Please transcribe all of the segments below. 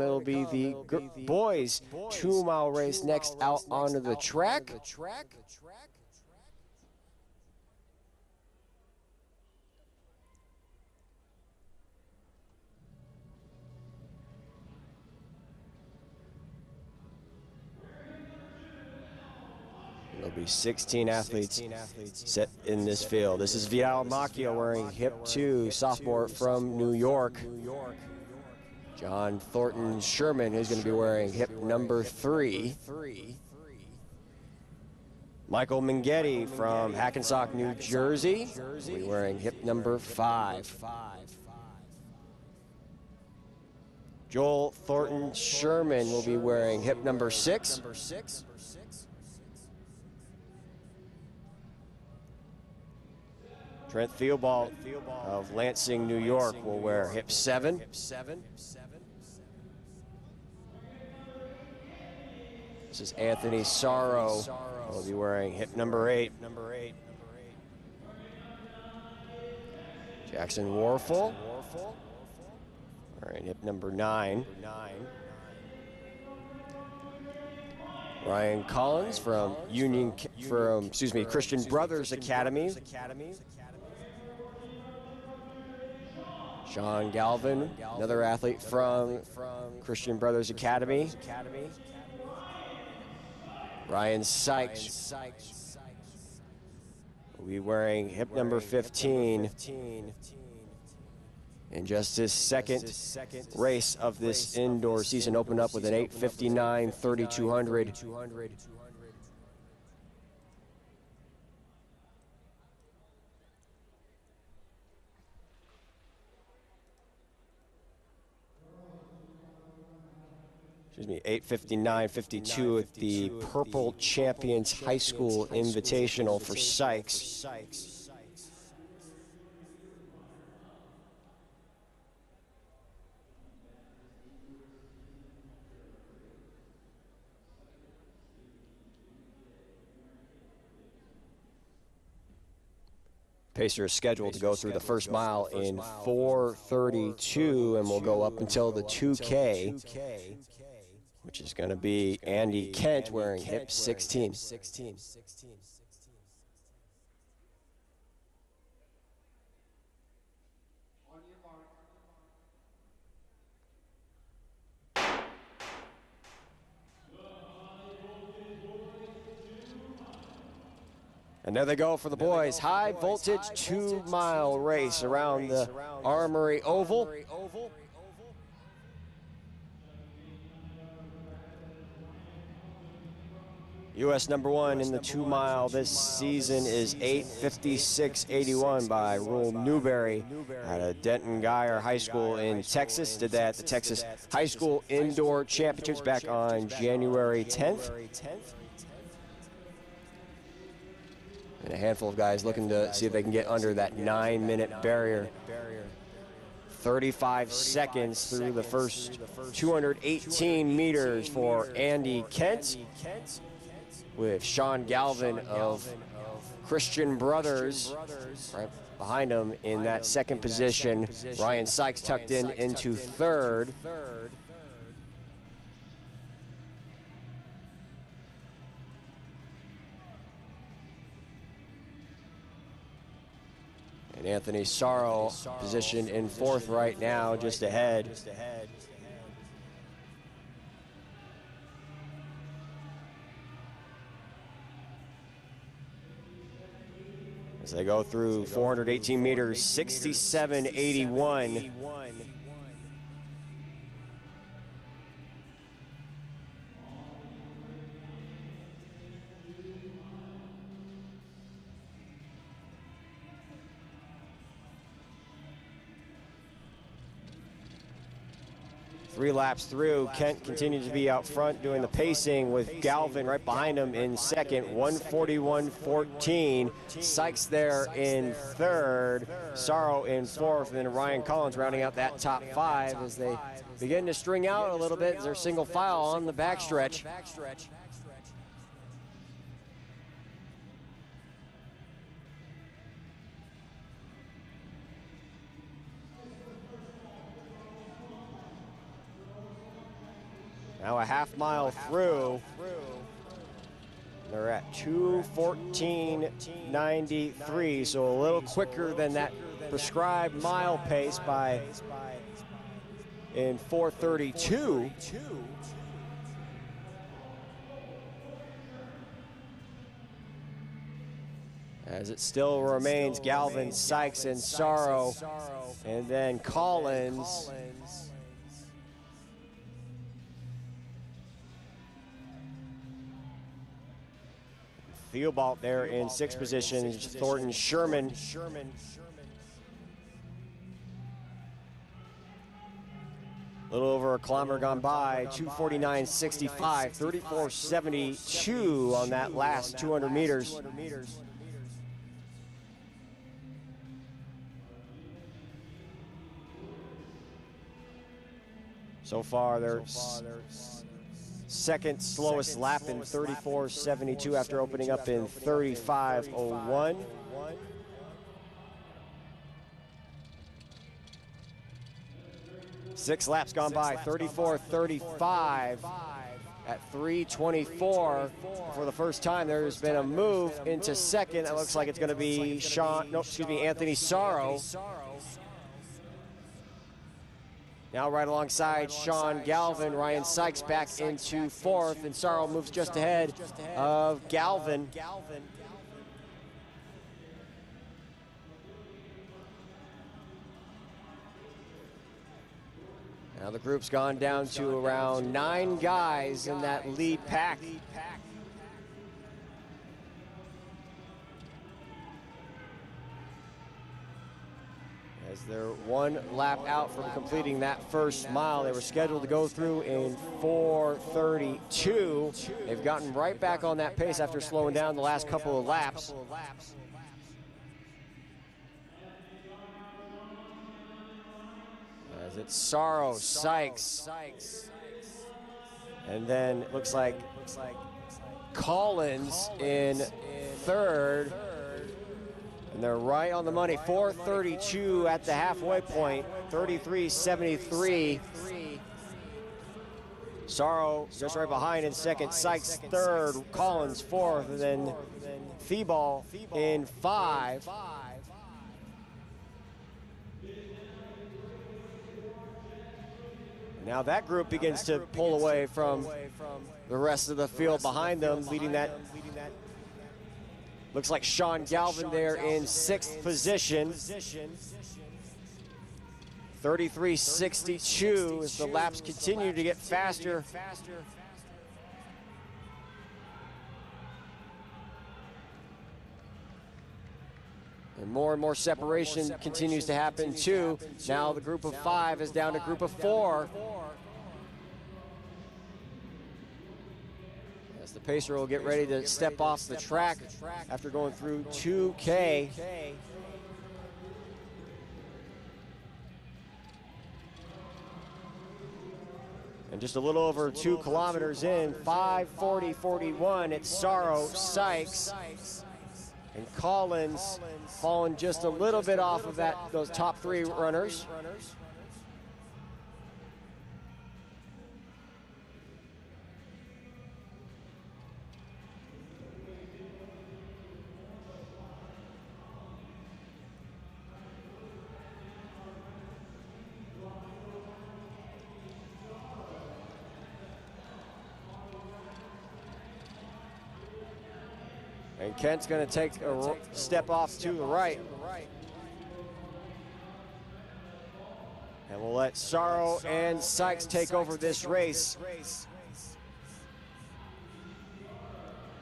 It'll be the boys 2-mile race next out onto the track. There'll be 16 athletes set in this field. This is Vidal Macchio wearing hip 2, sophomore from New York. John Thornton Sherman, who's going to be wearing hip number 3. Michael Minghetti from Hackensack, New Jersey, will be wearing hip number 5. Joel Thornton Sherman will be wearing hip number 6. Trent Theobald of Lansing, New York will wear hip 7. This is Anthony Sorrow, will be wearing hip number 8. Jackson Warfel wearing hip number 9. Ryan Collins from Christian Brothers Academy. Sean Galvin, another athlete from Christian Brothers Academy. Ryan Sykes will be wearing hip number 15 in just his second race of this indoor season. Opened up with an 8:59 3200. Excuse me, 8:59.52 at the Purple Champions High School Invitational for Sykes. Pacer is scheduled to go through the first mile in 4:32, and will go up until the 2K, which is going to be Andy Kent wearing hip 16. And there they go for the boys. High voltage 2-mile race around the Armory Oval. U.S. number 1 in the 2-mile this season is 8:56.81 by Rule Newberry out of Denton Guyer High School in Texas. Did that at the Texas High School Indoor Championships back on January 10th. And a handful of guys looking to see if they can get under that 9-minute barrier. 35 seconds through the first 218 meters for Andy Kent, with Sean Galvin of Christian Brothers right behind him in that second position. Ryan Sykes tucked in into third. And Anthony Sorrow positioned in fourth right now, just ahead. As they go through 418 meters, 67.81. 3 laps through, Kent continues to be out front doing the pacing, with Galvin right behind him in second, 1:41.14. Sykes there in third, Sorrow in fourth, and then Ryan Collins rounding out that top 5 as they begin to string out a little bit as they're single file on the backstretch. Now a half mile through. They're at 2:14.93, so a little quicker than that prescribed mile pace by in 4:32. As it still remains Galvin, Sykes, and Sorrow, and then Collins. Theobald there in sixth position, Thornton Sherman. A little over a kilometer gone by, 2:49.65, 34.72 on that last 200 meters. So far, their second slowest lap in 34.72 after opening up in 35.01. Six laps gone by, 34.35 at 3:24. For the first time, there's been a move into second. It looks like it's going to be Anthony Sorrow. Now right alongside Sean Galvin, Ryan Sykes back into fourth, and Sorrow moves just ahead of Galvin. Now the group's gone down to around 9 guys in that lead pack. As they're one lap out from completing that first mile. They were scheduled to go through in 4:32. They've gotten right back on that pace after slowing down the last couple of laps. As it's Sorrow, Sykes, and then it looks like Collins in third. And they're right on the money, 4:32 at the halfway point, 33.73. Sorrow just right behind in second, Sykes third, Collins fourth, and then Theobald in 5. Now that group begins to pull away from the rest of the field behind them, leading that. Looks like Sean Galvin there in 6th position. 33.62 as the laps continue to get faster. And more separation continues to happen too. Now the group of 5 is down to group of 4. As the pacer will get ready to step off the track after going through 2K. And just a little over 2 kilometers in, 5:40.41, it's Sorrow, Sykes, and Collins falling just a little bit off of those top 3 runners. And Kent's going to take a step off to the right. And we'll let Sorrow and Sykes take over this race.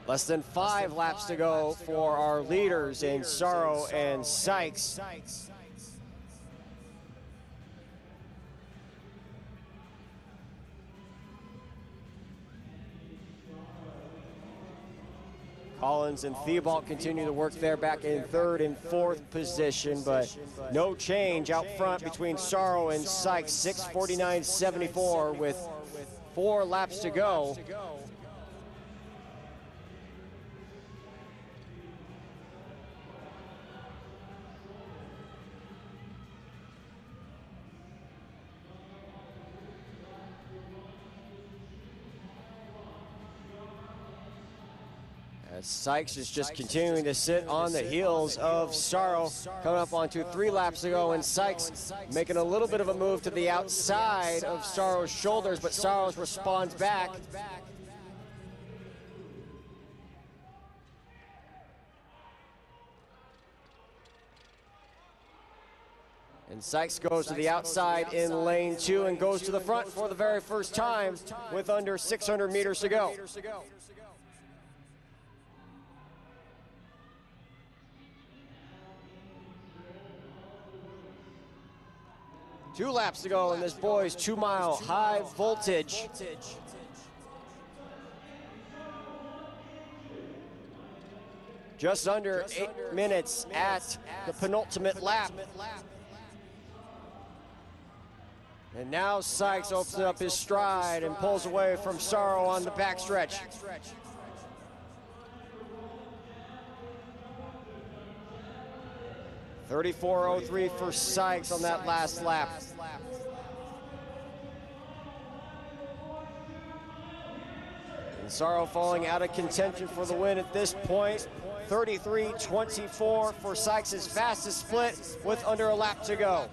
Less than 5 laps to go for our leaders in Sorrow and Sykes. Collins and Theobald continue to work there back in 3rd and 4th position, but no change out front between Sorrow and Sykes, 6:49.74 with 4 laps to go. As Sykes is just continuing to sit on the heels of Sorrow, coming up onto 3 laps to go, and Sykes making a little bit of a move to the outside of Sorrow's shoulders, but Sorrow responds back. And Sykes goes to the outside in lane 2 and goes to the front for the very first time with under 600 meters to go. 2 laps to go in this boys' 2-mile high voltage. Just under 8 minutes at the penultimate lap. And now Sykes opens up his stride and pulls away from Sorrow on the backstretch. .34.03 for Sykes on that last lap. And Sorrow falling out of contention for the win at this point. 33.24 for Sykes' fastest split with under a lap to go.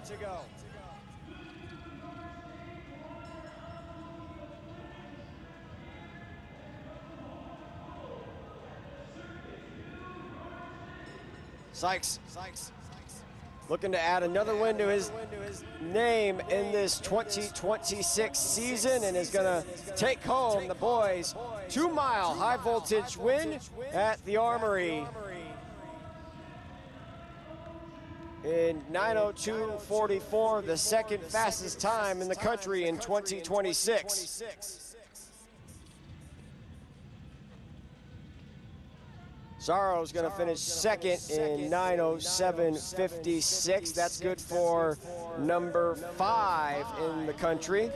Sykes looking to add another win to his name in this 2026 season, and is going to take home the boys' 2-mile high voltage win at the Armory in 9:02.44, the second fastest time in the country in 2026. Sorrow's going to finish second in 9:07.56. That's good for number 5 in the country.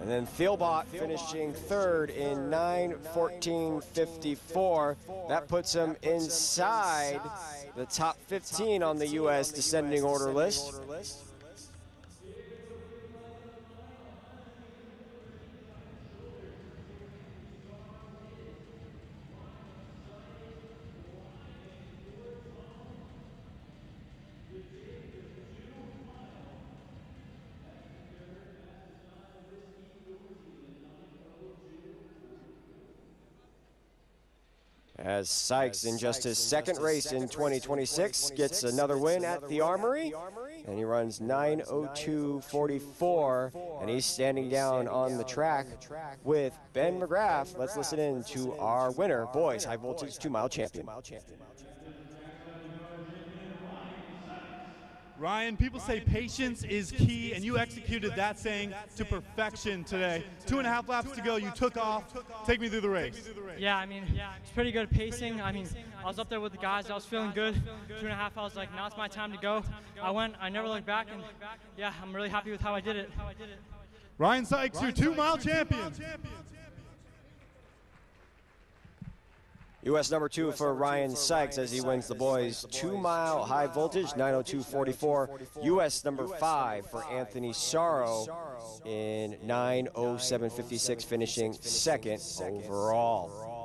And then Thielbach finishing third in 9:14.54. That puts him inside the top 15 on the U.S. descending order list. As Sykes, in just his second race in 2026, gets another win at the Armory, and he runs 9:02.44, and he's standing down on the track with Ben McGrath. Let's listen in to our winner, boys high voltage 2-mile champion. Ryan, people say patience is key, and you executed that saying to perfection today. 2.5 laps to go, you took off. Take me through the race. Yeah, I mean, it's pretty good pacing. I mean, I was up there with the guys. I was feeling good. 2.5, I was like, now it's my time to go. I never looked back, and yeah, I'm really happy with how I did it. Ryan Sykes, your 2-mile champion. U.S. number 2 for Ryan Sykes as he wins the boys' 2-mile high voltage, 9:02.44. U.S. number 5 for Anthony Sorrow in 9:07.56, finishing second overall.